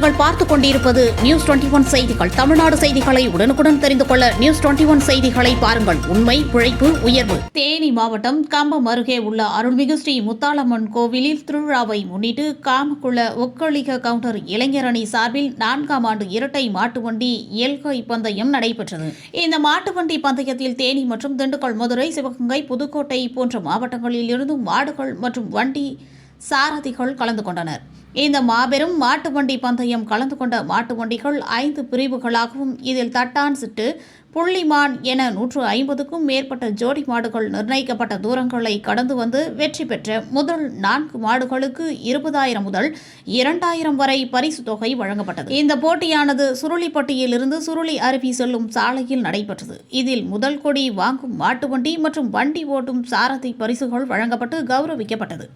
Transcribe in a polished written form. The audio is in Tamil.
நீங்கள் பார்த்துக் கொண்டிருப்பது நியூஸ் 21 செய்திகள். தமிழ்நாடு செய்திகளை உடனுக்குடன் தெரிந்து கொள்ள நியூஸ் 21 செய்திகளை பாருங்கள். உண்மை, உழைப்பு, உயர்வு. தேனி மாவட்டம் கம்பம் அருகே உள்ள அருள்மிகு ஸ்ரீ முத்தாலம்மன் கோவிலில் திருவிழாவை முன்னிட்டு காமக்குள ஒக்களிக கவுண்டர் இளைஞர் அணி சார்பில் 4ஆம் ஆண்டு இரட்டை மாட்டுவண்டி எல்கை பந்தயம் நடைபெற்றது. இந்த மாட்டுவண்டி பந்தயத்தில் தேனி மற்றும் திண்டுக்கல், மதுரை, சிவகங்கை, புதுக்கோட்டை போன்ற மாவட்டங்களில் இருந்து மாடுகள் மற்றும் வண்டி சாரதிகள் கலந்து கொண்டனர். இந்த மாபெரும் மாட்டு வண்டி பந்தயம் கலந்து கொண்ட மாட்டு வண்டிகள் 5 பிரிவுகளாகவும் இதில் தட்டான் சிட்டு, புள்ளிமான் என 150க்கும் மேற்பட்ட ஜோடி மாடுகள் நிர்ணயிக்கப்பட்ட தூரங்களை கடந்து வந்து வெற்றி பெற்ற முதல் 4 மாடுகளுக்கு 20,000 முதல் 2,000 வரை பரிசு தொகை வழங்கப்பட்டது. இந்த போட்டியானது சுருளிப்பட்டியிலிருந்து சுருளி அருவி செல்லும் சாலையில் நடைபெற்றது. இதில் முதல் கொடி வாங்கும் மாட்டு வண்டி மற்றும் வண்டி ஓட்டும் சாரதி பரிசுகள் வழங்கப்பட்டு கௌரவிக்கப்பட்டது.